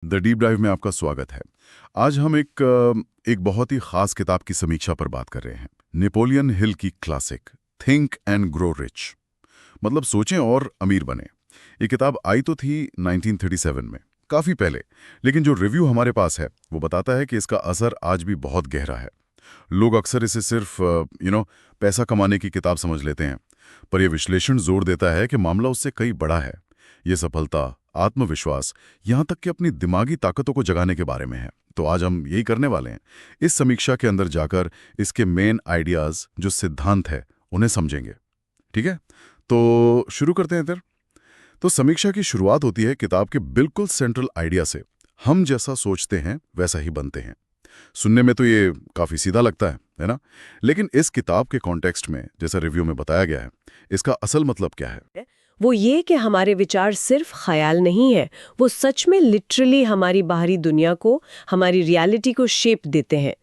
The deep drive में आपका स्वागत है। आज हम एक बहुत ही खास किताब की समीक्षा पर बात कर रहे हैं। नेपोलियन हिल की classic think and grow rich, मतलब सोचें और अमीर बने। ये किताब आई तो थी 1937 में, काफ़ी पहले, लेकिन जो रिव्यू हमारे पास है वो बताता है कि इसका असर आज भी बहुत गहरा है। लोग अक्सर इसे सिर्फ पैसा कमाने की किताब समझ लेते हैं, पर यह विश्लेषण जोर देता है कि मामला उससे कई बड़ा है। ये सफलता, आत्मविश्वास, यहाँ तक कि अपनी दिमागी ताकतों को जगाने के बारे में है। तो आज हम यही करने वाले हैं, इस समीक्षा के अंदर जाकर इसके मेन आइडियाज, जो सिद्धांत है, उन्हें समझेंगे। ठीक है, तो शुरू करते हैं फिर। तो समीक्षा की शुरुआत होती है किताब के बिल्कुल सेंट्रल आइडिया से, हम जैसा सोचते हैं वैसा ही बनते हैं। सुनने में तो ये काफी सीधा लगता है ना? लेकिन इस किताब के कॉन्टेक्स्ट में, जैसा रिव्यू में बताया गया है, इसका असल मतलब क्या है? वो ये कि हमारे विचार सिर्फ ख्याल नहीं है, वो सच में लिटरली हमारी बाहरी दुनिया को, हमारी रियलिटी को शेप देते हैं।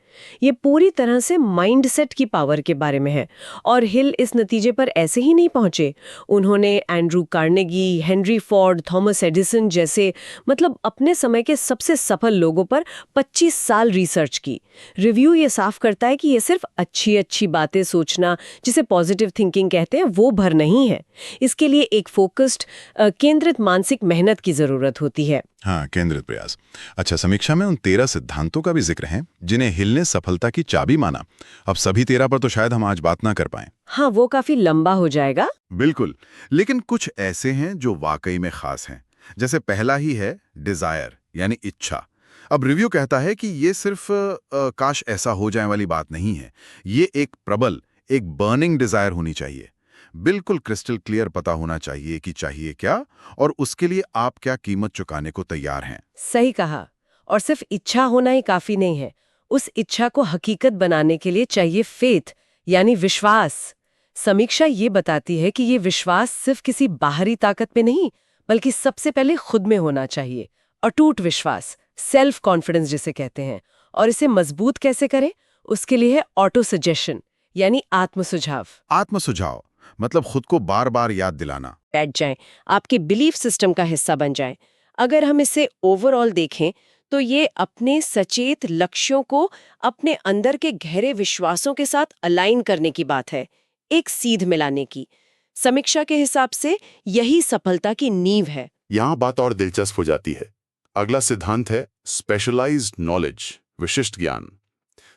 ये पूरी तरह से माइंडसेट की पावर के बारे में है। और हिल इस नतीजे पर ऐसे ही नहीं पहुंचे। उन्होंने Andrew Carnegie, Henry Ford, Thomas Edison जैसे अपने समय के सबसे सफल लोगों पर 25 साल रिसर्च की। रिव्यू ये साफ करता है कि ये सिर्फ अच्छी अच्छी बातें सोचना, जिसे पॉजिटिव थिंकिंग कहते हैं, वो भर नहीं है। इसके लिए एक फोकस्ड, केंद्रित मानसिक मेहनत की जरूरत होती है। हाँ, केंद्रित प्रयास। अच्छा, समीक्षा में उन 13 सिद्धांतों का भी जिक्र है जिन्हें हिल ने सफलता की चाबी माना। अब सभी 13 पर तो शायद हम आज बात ना कर पाएं। हाँ, वो काफी लंबा हो जाएगा। बिल्कुल, लेकिन कुछ ऐसे हैं जो वाकई में खास हैं। जैसे पहला ही है डिजायर, यानी इच्छा। अब रिव्यू कहता है कि ये सिर्फ काश ऐसा हो जाए वाली बात नहीं है। ये एक प्रबल, एक बर्निंग डिजायर होनी चाहिए। बिल्कुल क्रिस्टल क्लियर पता होना चाहिए कि चाहिए क्या, और उसके लिए आप क्या कीमत चुकाने को तैयार हैं। सही कहा। और सिर्फ इच्छा होना ही काफी नहीं है। उस इच्छा को हकीकत बनाने के लिए चाहिए फेथ, यानी विश्वास। समीक्षा ये बताती है कि ये विश्वास सिर्फ किसी बाहरी ताकत पे नहीं, बल्कि सबसे पहले खुद में होना चाहिए। अटूट विश्वास, सेल्फ कॉन्फिडेंस जिसे कहते हैं। और इसे मजबूत कैसे करें? उसके लिए है ऑटो सजेशन, यानी आत्म सुझाव। आत्म सुझाव मतलब खुद को बार बार याद दिलाना। बैठ जाएं, आपके बिलीफ सिस्टम का हिस्सा बन जाएं। अगर हम इसे ओवरऑल देखें तो ये अपने सचेत लक्ष्यों को अपने अंदर के गहरे विश्वासों के साथ अलाइन करने की बात है, एक सीध मिलाने की। समीक्षा के हिसाब से यही सफलता की नींव है। यहाँ बात और दिलचस्प हो जाती है। अगला सिद्धांत है स्पेशलाइज्ड नॉलेज, विशिष्ट ज्ञान।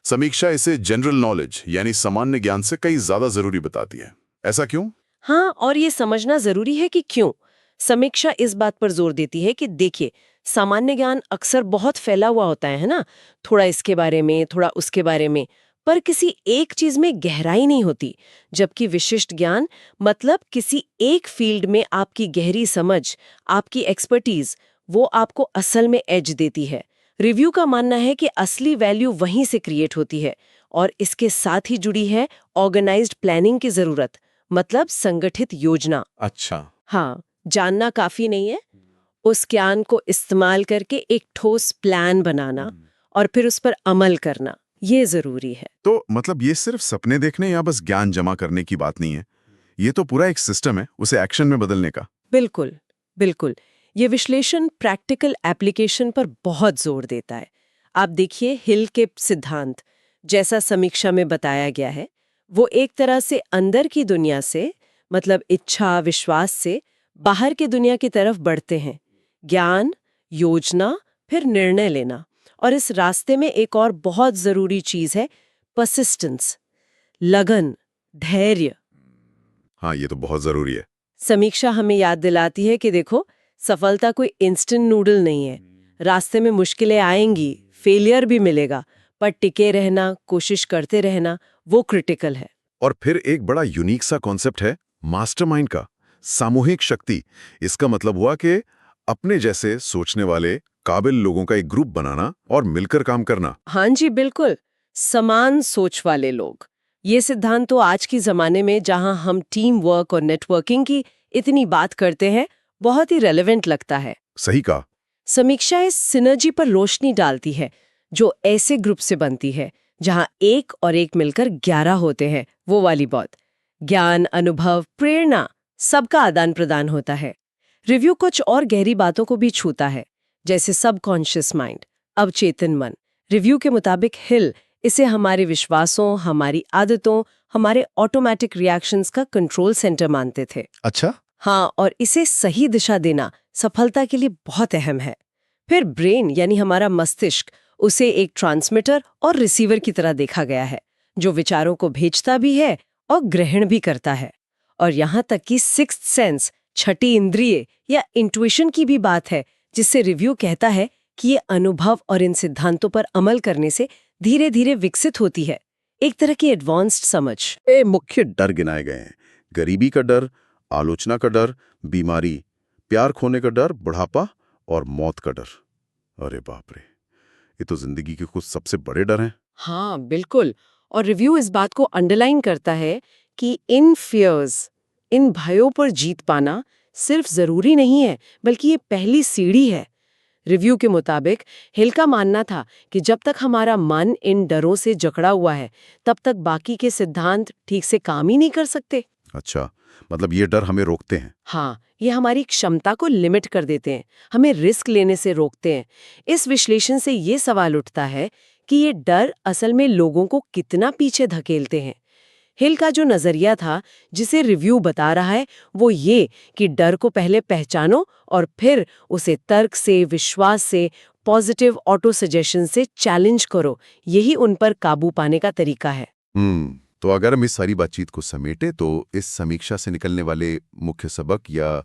समीक्षा इसे जनरल नॉलेज यानी सामान्य ज्ञान से कई ज्यादा जरूरी बताती है। ऐसा क्यों? हाँ, और ये समझना जरूरी है कि क्यों। समीक्षा इस बात पर जोर देती है कि देखिए, सामान्य ज्ञान अक्सर बहुत फैला हुआ होता है ना, थोड़ा इसके बारे में, थोड़ा उसके बारे में, पर किसी एक चीज में गहराई नहीं होती। जबकि विशिष्ट ज्ञान किसी एक फील्ड में आपकी गहरी समझ, आपकी एक्सपर्टीज, वो आपको असल में एज देती है। रिव्यू का मानना है कि असली वैल्यू वहीं से क्रिएट होती है, और इसके साथ ही जुड़ी है ऑर्गेनाइज्ड प्लानिंग की जरूरत, संगठित योजना। अच्छा। हाँ, जानना काफी नहीं है, उस ज्ञान को इस्तेमाल करके एक ठोस प्लान बनाना और फिर उस पर अमल करना, ये जरूरी है। तो मतलब ये सिर्फ सपने देखने या बस ज्ञान जमा करने की बात नहीं है, ये तो पूरा एक सिस्टम है उसे एक्शन में बदलने का। बिल्कुल, बिल्कुल। ये विश्लेषण प्रैक्टिकल एप्लीकेशन पर बहुत जोर देता है। आप देखिए, हिल के सिद्धांत, जैसा समीक्षा में बताया गया है, वो एक तरह से अंदर की दुनिया से, इच्छा, विश्वास से बाहर की दुनिया की तरफ बढ़ते हैं। ज्ञान, योजना, फिर निर्णय लेना। और इस रास्ते में एक और बहुत जरूरी चीज है, परसिस्टेंस, लगन, धैर्य। हाँ, ये तो बहुत जरूरी है। समीक्षा हमें याद दिलाती है कि देखो, सफलता कोई इंस्टेंट नूडल नहीं है। रास्ते में मुश्किलें आएंगी, फेलियर भी मिलेगा, पर टिके रहना, कोशिश करते रहना, वो क्रिटिकल है। और फिर एक बड़ा यूनिक सा कॉन्सेप्ट है मास्टरमाइंड का, सामूहिक शक्ति। इसका मतलब हुआ कि अपने जैसे सोचने वाले काबिल लोगों का एक ग्रुप बनाना और मिलकर काम करना। हाँ जी, बिल्कुल, समान सोच वाले लोग। ये सिद्धांत तो आज के जमाने में, जहां हम टीम वर्क और नेटवर्किंग की इतनी बात करते हैं, बहुत ही रेलेवेंट लगता है। सही कहा। समीक्षा इस सिनर्जी पर रोशनी डालती है, जो ऐसे ग्रुप से बनती है जहां एक और एक मिलकर 11 होते हैं, वो वाली बात। ज्ञान, अनुभव, प्रेरणा, सबका आदान प्रदान होता है। रिव्यू कुछ और गहरी बातों को भी छूता है, जैसे सबकॉन्शियस माइंड, अवचेतन मन। रिव्यू के मुताबिक हिल इसे हमारे विश्वासों, हमारी आदतों, हमारे ऑटोमेटिक रिएक्शंस का कंट्रोल सेंटर मानते थे। अच्छा। हाँ, और इसे सही दिशा देना सफलता के लिए बहुत अहम है। फिर ब्रेन यानी हमारा मस्तिष्क, उसे एक ट्रांसमीटर और रिसीवर की तरह देखा गया है, जो विचारों को भेजता भी है और ग्रहण भी करता है। और यहाँ तक कि सिक्स्थ सेंस, छठी इंद्रिय या इंट्यूशन की भी बात है, जिससे रिव्यू कहता है कि ये अनुभव और इन सिद्धांतों पर अमल करने से धीरे धीरे विकसित होती है। एक तरह की एडवांस्ड समझ। ये मुख्य डर गिनाए गए हैं। गरीबी का डर, आलोचना का डर, बीमारी, प्यार खोने का डर, बुढ़ापा और मौत का डर। अरे बाप रे, ये तो जिंदगी के कुछ सबसे बड़े डर हैं। हाँ, बिल्कुल। और रिव्यू इस बात को अंडरलाइन करता है कि इन फियर्स, इन भयों पर जीत पाना सिर्फ जरूरी नहीं है, बल्कि ये पहली सीढ़ी है। रिव्यू के मुताबिक हिल का मानना था कि जब तक हमारा मन इन डरों से जकड़ा हुआ है, तब तक बाकी के सिद्धांत ठीक से काम ही नहीं कर सकते। अच्छा, मतलब ये डर हमें रोकते हैं। हाँ, ये हमारी क्षमता को लिमिट कर देते हैं, हमें रिस्क लेने से रोकते हैं। इस विश्लेषण से ये सवाल उठता है कि ये डर असल में लोगों को कितना पीछे धकेलते हैं। हिल का जो नजरिया था, जिसे रिव्यू बता रहा है, वो ये कि डर को पहले पहचानो और फिर उसे तर्क से, विश्वास से, पॉजिटिव ऑटो सजेशन से चैलेंज करो। यही उन पर काबू पाने का तरीका है। तो अगर हम इस सारी बातचीत को समेटे तो इस समीक्षा से निकलने वाले मुख्य सबक या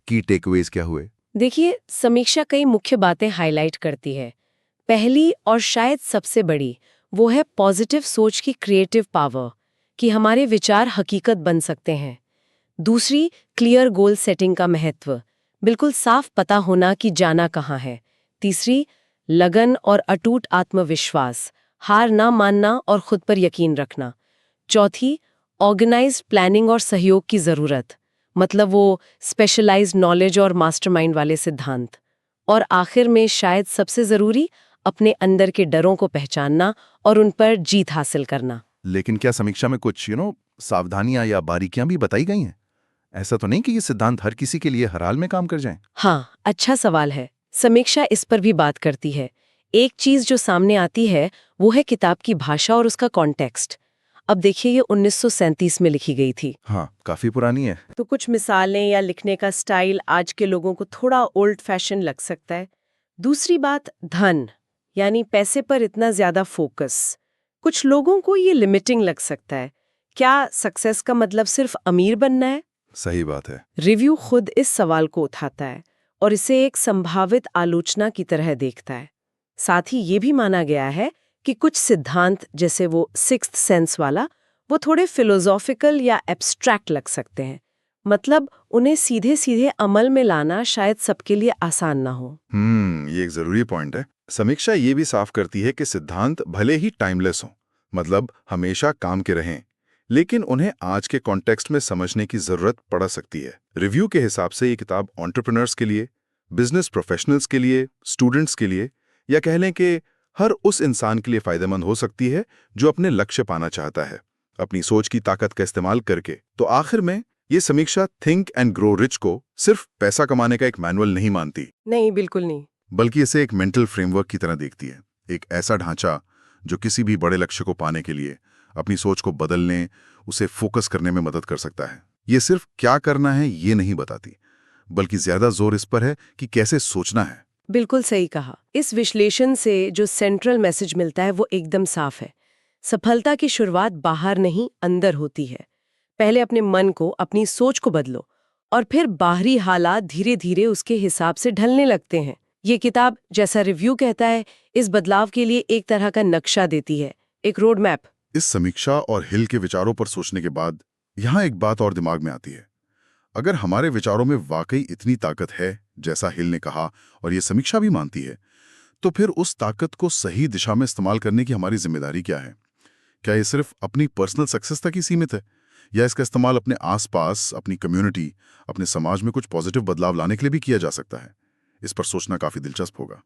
की टेकअवेज क्या हुए? देखिए, समीक्षा कई मुख्य बातें हाईलाइट करती है। पहली और शायद सबसे बड़ी वो है पॉजिटिव सोच की क्रिएटिव पावर, कि हमारे विचार हकीकत बन सकते हैं। दूसरी, क्लियर गोल सेटिंग का महत्व, बिल्कुल साफ पता होना कि जाना कहाँ है। तीसरी, लगन और अटूट आत्मविश्वास, हार ना मानना और खुद पर यकीन रखना। चौथी, ऑर्गेनाइज्ड प्लानिंग और सहयोग की जरूरत, मतलब वो स्पेशलाइज्ड नॉलेज और मास्टरमाइंड वाले सिद्धांत। और आखिर में शायद सबसे जरूरी, अपने अंदर के डरों को पहचानना और उन पर जीत हासिल करना। लेकिन क्या समीक्षा में कुछ सावधानियां या बारीकियां भी बताई गई हैं? ऐसा तो नहीं कि ये सिद्धांत हर किसी के लिए हर हाल में काम कर जाएं? हाँ, अच्छा सवाल है। समीक्षा इस पर भी बात करती है। एक चीज जो सामने आती है वो है किताब की भाषा और उसका कॉन्टेक्स्ट। अब देखिए, ये 1937 में लिखी गई थी, हाँ, काफी पुरानी है। तो कुछ मिसालें या लिखने का स्टाइल आज के लोगों को थोड़ा ओल्ड फैशन लग सकता है। दूसरी बात, धन यानी पैसे पर इतना ज्यादा फोकस, कुछ लोगों को ये लिमिटिंग लग सकता है। क्या सक्सेस का मतलब सिर्फ अमीर बनना है? सही बात है। रिव्यू खुद इस सवाल को उठाता है और इसे एक संभावित आलोचना की तरह देखता है। साथ ही ये भी माना गया है कि कुछ सिद्धांत, जैसे वो सिक्स्थ सेंस वाला, वो थोड़े फिलोसॉफिकल या एब्स्ट्रैक्ट लग सकते हैं। मतलब उन्हें सीधे सीधे अमल में लाना शायद सबके लिए आसान ना हो। ये एक जरूरी पॉइंट है। समीक्षा ये भी साफ करती है कि सिद्धांत भले ही टाइमलेस हों, मतलब हमेशा काम के रहें, लेकिन उन्हें आज के कॉन्टेक्स्ट में समझने की जरूरत पड़ सकती है। रिव्यू के हिसाब से ये किताब एंटरप्रेन्योर्स के लिए, बिजनेस प्रोफेशनल्स के लिए, स्टूडेंट्स के लिए, या कह लें कि हर उस इंसान के लिए फायदेमंद हो सकती है जो अपने लक्ष्य पाना चाहता है, अपनी सोच की ताकत का इस्तेमाल करके। तो आखिर में ये समीक्षा थिंक एंड ग्रो रिच को सिर्फ पैसा कमाने का एक मैनुअल नहीं मानती। नहीं, बिल्कुल नहीं। बल्कि इसे एक मेंटल फ्रेमवर्क की तरह देखती है, एक ऐसा ढांचा जो किसी भी बड़े लक्ष्य को पाने के लिए अपनी सोच को बदलने, उसे फोकस करने में मदद कर सकता है। ये सिर्फ क्या करना है ये नहीं बताती, बल्कि ज्यादा जोर इस पर है कि कैसे सोचना है। बिल्कुल सही कहा। इस विश्लेषण से जो सेंट्रल मैसेज मिलता है वो एकदम साफ है। सफलता की शुरुआत बाहर नहीं, अंदर होती है। पहले अपने मन को, अपनी सोच को बदलो और फिर बाहरी हालात धीरे धीरे उसके हिसाब से ढलने लगते हैं। ये किताब, जैसा रिव्यू कहता है, इस बदलाव के लिए एक तरह का नक्शा देती है, एक रोड मैप। इस समीक्षा और हिल के विचारों पर सोचने के बाद यहाँ एक बात और दिमाग में आती है। अगर हमारे विचारों में वाकई इतनी ताकत है, जैसा हिल ने कहा और ये समीक्षा भी मानती है, तो फिर उस ताकत को सही दिशा में इस्तेमाल करने की हमारी जिम्मेदारी क्या है? क्या ये सिर्फ अपनी पर्सनल सक्सेस तक ही सीमित है, या इसका इस्तेमाल अपने आसपास, अपनी कम्युनिटी, अपने समाज में कुछ पॉजिटिव बदलाव लाने के लिए भी किया जा सकता है? इस पर सोचना काफी दिलचस्प होगा।